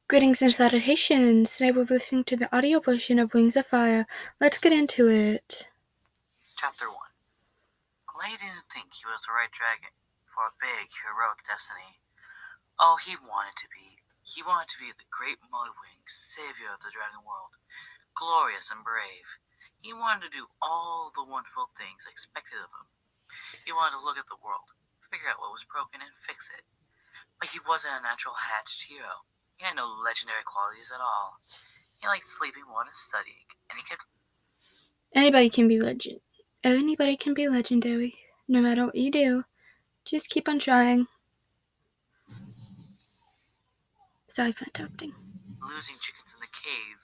Greetings and salutations. Today we'll be listening to the audio version of Wings of Fire. Let's get into it. Chapter 1. Clay didn't think he was the right dragon for a big, heroic destiny. Oh, he wanted to be. He wanted to be the great Mudwing, savior of the dragon world, glorious and brave. He wanted to do all the wonderful things expected of him. He wanted to look at the world, figure out what was broken, and fix it. But he wasn't a natural hatched hero. He had no legendary qualities at all. He liked sleeping more than studying, and he kept... Anybody can be legend. Anybody can be legendary. No matter what you do, just keep on trying. Sorry for interrupting. losing chickens in the cave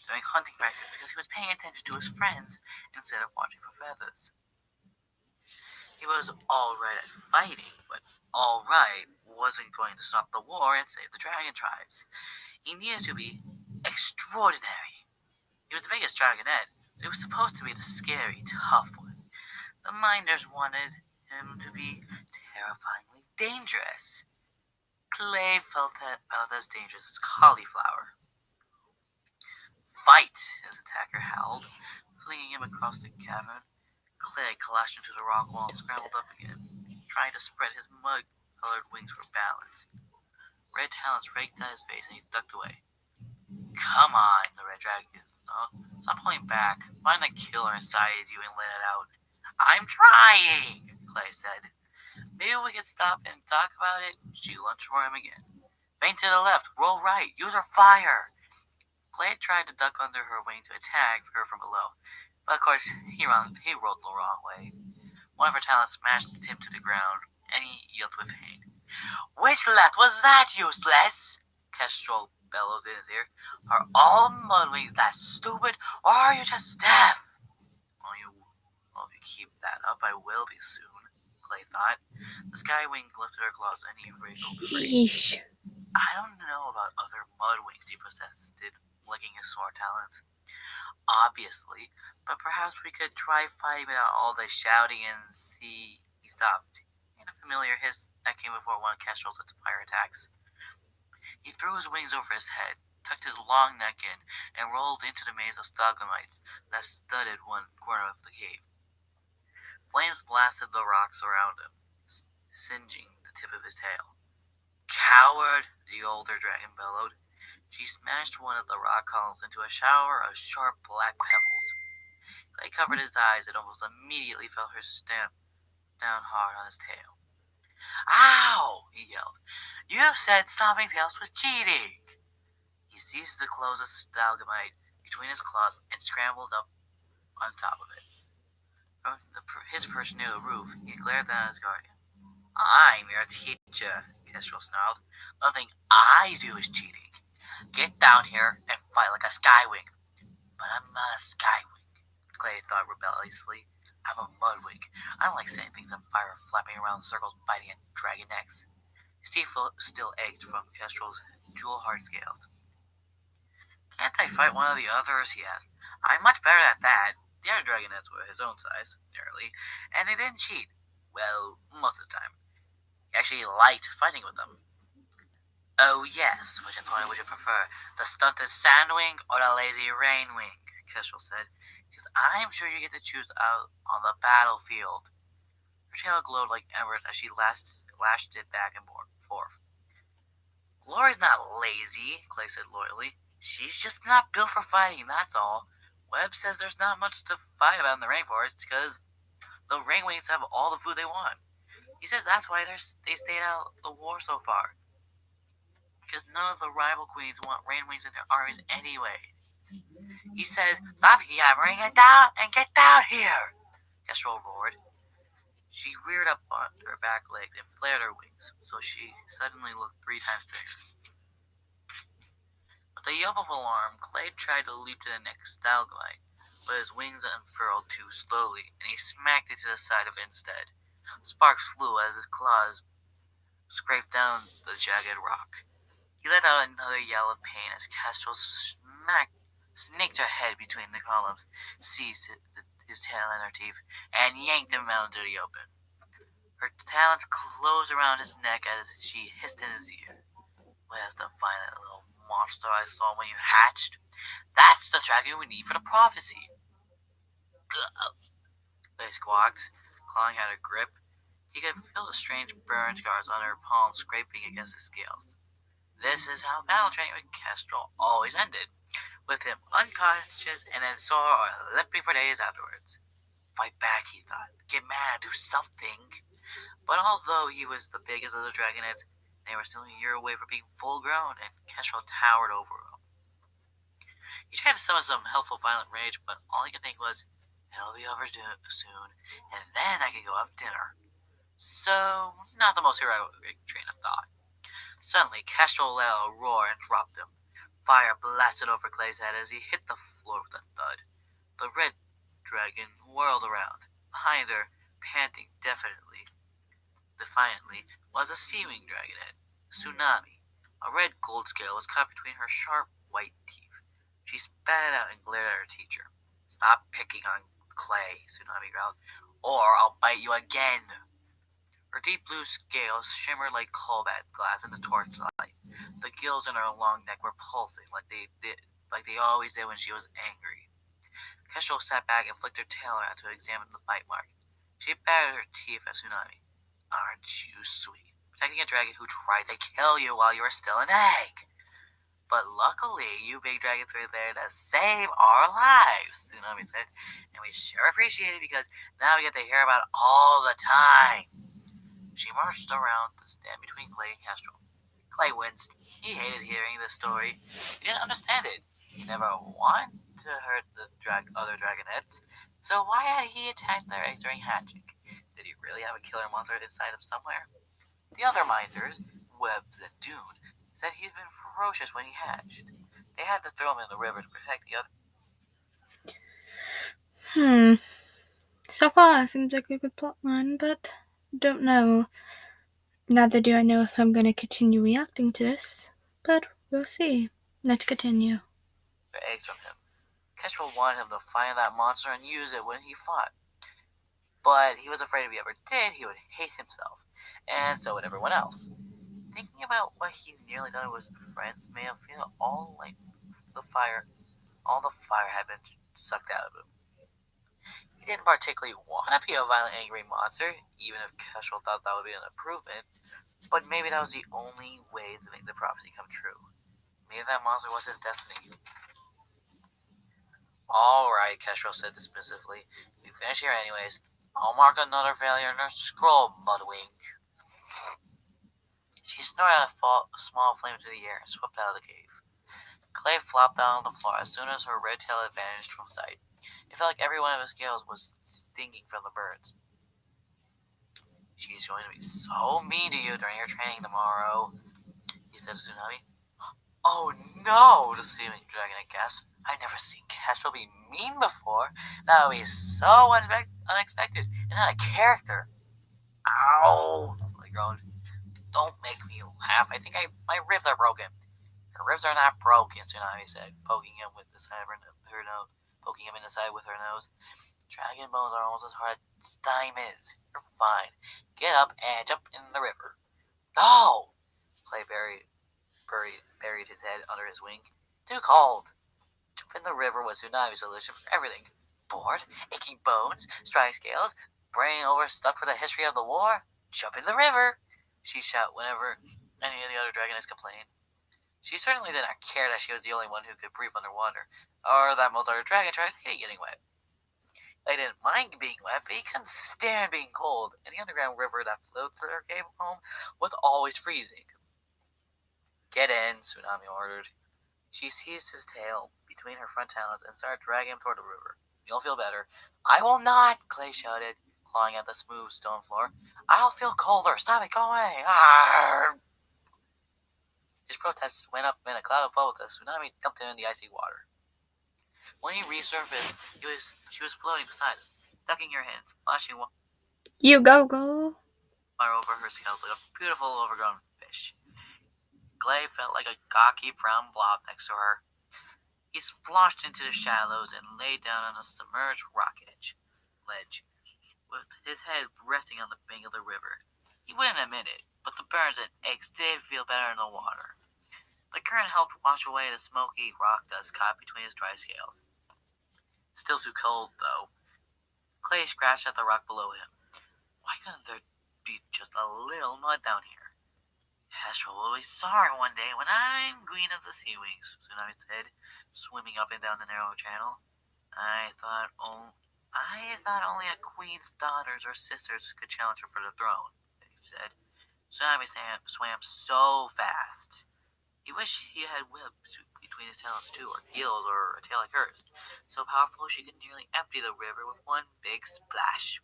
during hunting practice because he was paying attention to his friends instead of watching for feathers. He was alright at fighting, but alright wasn't going to stop the war and save the dragon tribes. He needed to be extraordinary. He was the biggest dragonette, but he was supposed to be the scary, tough one. The minders wanted him to be terrifyingly dangerous. Clay felt about as dangerous as cauliflower. Fight! His attacker howled, flinging him across the cavern. Clay clashed into the rock wall and scrambled up again, trying to spread his mud-colored wings for balance. Red talons raked at his face and he ducked away. Come on, the red dragon snarled. Stop pulling back. Find the killer inside you and let it out. I'm trying, Clay said. Maybe we could stop and talk about it. She lunged for him again. Feint to the left, roll right, use her fire. Clay tried to duck under her wing to attack her from below, but of course he rolled the wrong way. One of her talons smashed him to the ground, and he yelled with pain. Which left was that, useless? Kestrel bellowed in his ear. Are all mudwings that stupid, or are you just deaf? If you keep that up, I will be soon, Clay thought. The skywing lifted her claws and he wriggled free. Yeesh. I don't know about other mudwings, he protested, licking his sore talons. Obviously, but perhaps we could try fighting without all the shouting and see. He stopped, and a familiar hiss that came before one of Kestrel's fire attacks. He threw his wings over his head, tucked his long neck in, and rolled into the maze of stalagmites that studded one corner of the cave. Flames blasted the rocks around him, singeing the tip of his tail. Coward! The older dragon bellowed. She smashed one of the rock columns into a shower of sharp black pebbles. Clay covered his eyes and almost immediately felt her stamp down hard on his tail. Ow! He yelled. You said stomping tails was cheating! He seized the close of stalagmite between his claws and scrambled up on top of it. From his perch near the roof, he glared down at his guardian. I'm your teacher, Kestrel snarled. Nothing I do is cheating. Get down here and fight like a skywing. But I'm not a skywing, Clay thought rebelliously. I'm a mudwing. I don't like setting things on fire, flapping around in circles, biting at dragon necks. His teeth still ached from Kestrel's jewel-hard scales. Can't I fight one of the others? He asked. I'm much better at that. The other dragonettes were his own size, nearly, and they didn't cheat. Well, most of the time. He actually liked fighting with them. Oh yes, which opponent would you prefer? The stunted Sandwing or the lazy Rainwing? Kestrel said. Because I'm sure you get to choose out on the battlefield. Her tail glowed like embers as she lashed it back and forth. Glory's not lazy, Clay said loyally. She's just not built for fighting, that's all. Webb says there's not much to fight about in the rainforest because the Rainwings have all the food they want. He says that's why they stayed out the war so far. Because none of the rival queens want Rainwings in their armies anyway. He says, stop yammering and get down here! Kestrel roared. She reared up on her back legs and flared her wings, so she suddenly looked 3 times bigger. With a yelp of alarm, Clay tried to leap to the next stalagmite, but his wings unfurled too slowly, and he smacked it to the side of it instead. Sparks flew as his claws scraped down the jagged rock. He let out another yell of pain as Kestrel snaked her head between the columns, seized his tail in her teeth, and yanked him out into the open. Her talons closed around his neck as she hissed in his ear. Where's the violent little I saw when you hatched. That's the dragon we need for the prophecy. They squawked, clawing at her grip. He could feel the strange burn scars on her palms scraping against his scales. This is how battle training with Kestrel always ended, with him unconscious and then sore or limping for days afterwards. Fight back, he thought. Get mad, do something. But although he was the biggest of the dragonets, they were still a year away from being full grown, and Kestrel towered over him. He tried to summon some helpful violent rage, but all he could think was, it'll be over soon, and then I can go have dinner. So, not the most heroic train of thought. Suddenly, Kestrel let out a roar and dropped him. Fire blasted over Clay's head as he hit the floor with a thud. The red dragon whirled around. Behind her, panting defiantly, was a seeming dragonette, Tsunami. A red gold scale was caught between her sharp white teeth. She spat it out and glared at her teacher. Stop picking on Clay, Tsunami growled, or I'll bite you again. Her deep blue scales shimmered like cobalt glass in the torchlight. The gills in her long neck were pulsing like they always did when she was angry. Kestrel sat back and flicked her tail around to examine the bite mark. She battered her teeth at Tsunami. Aren't you sweet? Protecting a dragon who tried to kill you while you were still an egg. But luckily, you big dragons were there to save our lives, Tsunami said. And we sure appreciate it because now we get to hear about it all the time. She marched around to stand between Clay and Kestrel. Clay winced. He hated hearing this story. He didn't understand it. He never wanted to hurt the other dragonets, so why had he attacked their eggs during hatching? Did he really have a killer monster inside him somewhere? The other minders, Webbs and Dune, said he'd been ferocious when he hatched. They had to throw him in the river to protect the other. So far, seems like a good plotline, but don't know. Neither do I know if I'm gonna continue reacting to this, but we'll see. Let's continue. Eggs from him. Kestrel wanted him to find that monster and use it when he fought. But he was afraid if he ever did, he would hate himself, and so would everyone else. Thinking about what he nearly done with his friends made him feel all the fire had been sucked out of him. He didn't particularly want to be a violent, angry monster, even if Kestrel thought that would be an improvement, but maybe that was the only way to make the prophecy come true. Maybe that monster was his destiny. Alright, Kestrel said dismissively. We finish here anyways. I'll mark another failure in her scroll, Mudwing. She snorted out a small flame into the air and swept out of the cave. Clay flopped down on the floor as soon as her red tail had vanished from sight. It felt like every one of his scales was stinging from the burns. She's going to be so mean to you during your training tomorrow, he said to Tsunami. Oh no, the seeming dragon gasped. I've never seen Kestrel be mean before. That would be so unexpected and not a character. Ow, I groaned. Don't make me laugh. I think my ribs are broken. Her ribs are not broken, Tsunami said, poking him with the side of her nose. Poking him in the side with her nose. Dragon bones are almost as hard as diamonds. You're fine. Get up and jump in the river. No! Clay buried his head under his wing. Too cold. Jump in the river was Tsunami's solution for everything. Bored, aching bones, strife scales, brain overstuck for the history of the war. Jump in the river, she shouted whenever any of the other dragonets complained. She certainly did not care that she was the only one who could breathe underwater, or that most other dragon tribes hated getting wet. They didn't mind being wet, but he couldn't stand being cold, and the underground river that flowed through their cave home was always freezing. Get in, Tsunami ordered. She seized his tail between her front talons and started dragging him toward the river. You'll feel better. I will not, Clay shouted, clawing at the smooth stone floor. I'll feel colder. Stop it. Go away. Arr! His protests went up in a cloud of bubbles as Tsunami dumped him in the icy water. When he resurfaced, she was floating beside him, ducking her hands, lashing water You go. over her scales like a beautiful overgrown fish. Clay felt like a gawky brown blob next to her. He splashed into the shallows and lay down on a submerged rock ledge, with his head resting on the bank of the river. He wouldn't admit it, but the burns and aches did feel better in the water. The current helped wash away the smoky rock dust caught between his dry scales. Still too cold, though. Clay scratched at the rock below him. Why couldn't there be just a little mud down here? Kestrel will be sorry one day when I'm green as the sea wings, Tsunami said, swimming up and down the narrow channel. I thought only a queen's daughters or sisters could challenge her for the throne, he said. Tsunami swam so fast. He wished he had whips between his talons too, or gills, or a tail like hers, so powerful she could nearly empty the river with one big splash.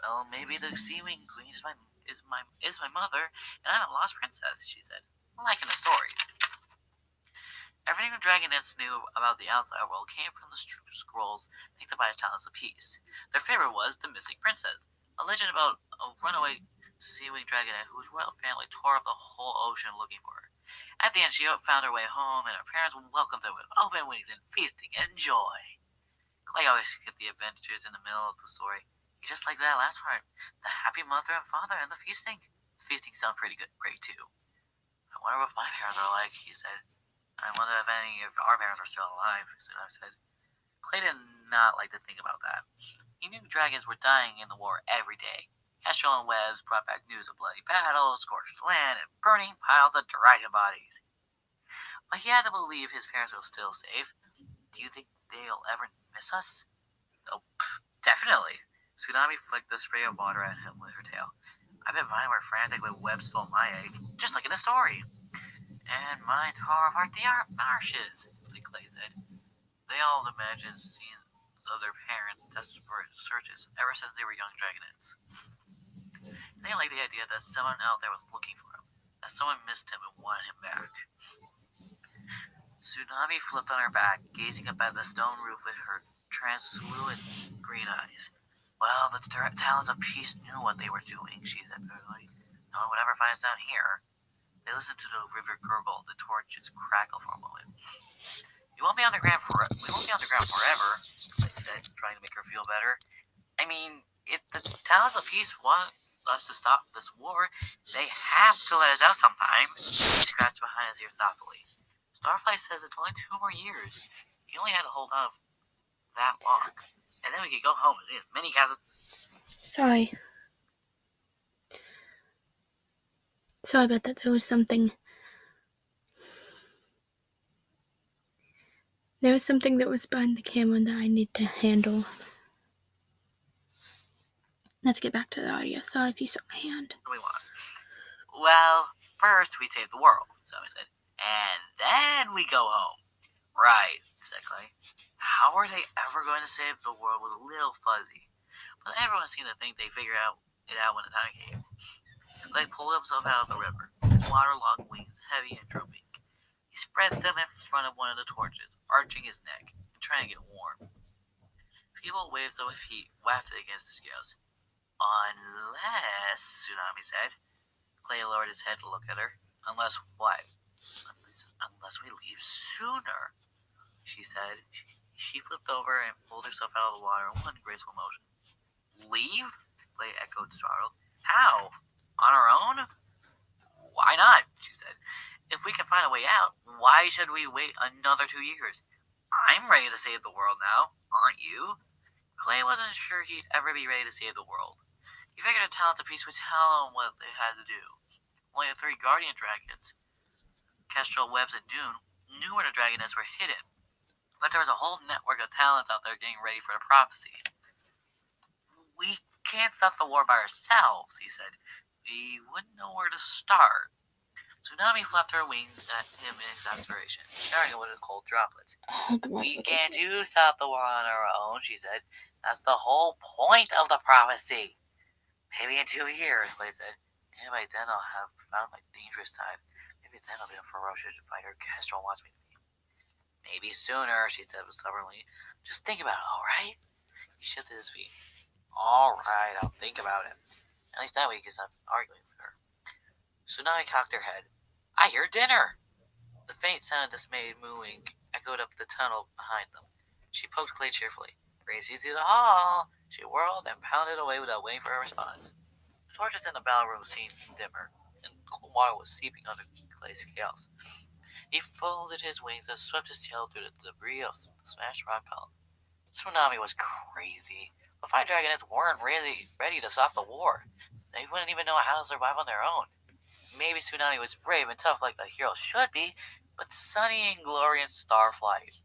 Well, maybe the Sea Wing Queen is my mother, and I'm a lost princess, she said, like in the story. Everything the Dragonets knew about the outside world came from the scrolls picked up by the Talents of Peace. Their favorite was the Missing Princess, a legend about a runaway sea-wing dragonet whose royal family tore up the whole ocean looking for her. At the end, she found her way home, and her parents welcomed her with open wings and feasting and joy. Clay always skipped the adventures in the middle of the story. He just liked that last part, the happy mother and father and the feasting. The feasting sounded great too. I wonder what my parents are like, he said. I wonder if any of our parents are still alive, I said. Clay did not like to think about that. He knew dragons were dying in the war every day. Kestrel and Webs brought back news of bloody battles, scorched land, and burning piles of dragon bodies. But he had to believe his parents were still safe. Do you think they'll ever miss us? Oh, definitely. Tsunami flicked the spray of water at him with her tail. I bet mine were frantic when Web stole my egg, just like in the story. And mine tore apart the marshes, Clay said. They all imagined scenes of their parents' desperate searches ever since they were young dragonets. They liked the idea that someone out there was looking for him, that someone missed him and wanted him back. Tsunami flipped on her back, gazing up at the stone roof with her translucent green eyes. Well, the Talents of Peace knew what they were doing, she said bitterly. No one would ever find us down here. They listened to the river gurgle, the torches crackle for a moment. We won't be underground forever, Clay said, trying to make her feel better. I mean, if the Talents of Peace want us to stop this war, they have to let us out sometime. He scratched behind his ear thoughtfully. Starflight says it's only 2 more years. He only had to hold out that long. And then we could go home and mini castles. Sorry about that. There was something that was behind the camera that I need to handle. Let's get back to the audio. Sorry if you saw my hand. We want. Well, first we save the world, so I said. And then we go home. Right, said Clay. How are they ever going to save the world was a little fuzzy. But everyone seemed to think they figured it out when the time came. Clay pulled himself out of the river, his waterlogged wings heavy and drooping. He spread them in front of one of the torches, arching his neck and trying to get warm. Feeble waves of heat wafted against the scales. Unless, Tsunami said. Clay lowered his head to look at her. Unless what? Unless we leave sooner, she said. She flipped over and pulled herself out of the water in one graceful motion. Leave? Clay echoed, startled. How? On our own? Why not? She said. If we can find a way out, why should we wait another 2 years? I'm ready to save the world now, aren't you? Clay wasn't sure he'd ever be ready to save the world. He figured the Talents of Peace would tell him what they had to do. Only the 3 guardian dragons, Kestrel, Webs, and Dune, knew where the dragonets were hidden. But there was a whole network of talents out there getting ready for the prophecy. We can't stop the war by ourselves, he said. We wouldn't know where to start. Tsunami flapped her wings at him in exasperation, showering him with cold droplets. We can't stop the war on our own, she said. That's the whole point of the prophecy. Maybe in 2 years, Clay said. And by then I'll have found my dangerous type. Maybe then I'll be a ferocious fighter Kestrel wants me to be. Maybe sooner, she said stubbornly. Just think about it, alright? He shifted his feet. Alright, I'll think about it. At least that way he could stop arguing with her. Tsunami cocked her head. I hear dinner! The faint sound of dismayed mooing echoed up the tunnel behind them. She poked Clay cheerfully. Race you to the hall! She whirled and pounded away without waiting for a response. The torches in the battle room seemed dimmer, and cold water was seeping under Clay's scales. He folded his wings and swept his tail through the debris of the smashed rock column. Tsunami was crazy. The five dragonists weren't really ready to stop the war. They wouldn't even know how to survive on their own. Maybe Tsunami was brave and tough like a hero should be, but sunny and glorious Starflight.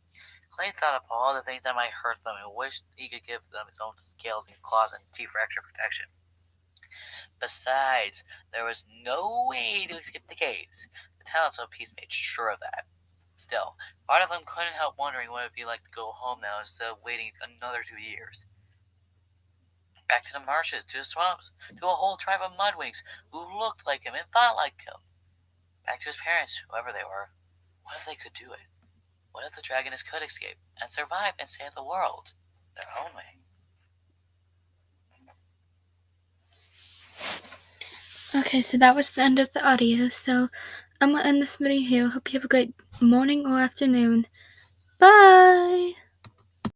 Clay thought of all the things that might hurt them and wished he could give them his own scales and claws and teeth for extra protection. Besides, there was no way to escape the caves. The Talents of Peace made sure of that. Still, part of them couldn't help wondering what it would be like to go home now instead of waiting another 2 years. Back to the marshes, to the swamps, to a whole tribe of mudwings who looked like him and thought like him. Back to his parents, whoever they were. What if they could do it? What if the dragonists could escape and survive and save the world their own way? Okay, so that was the end of the audio, so I'm gonna end this video here. Hope you have a great morning or afternoon. Bye!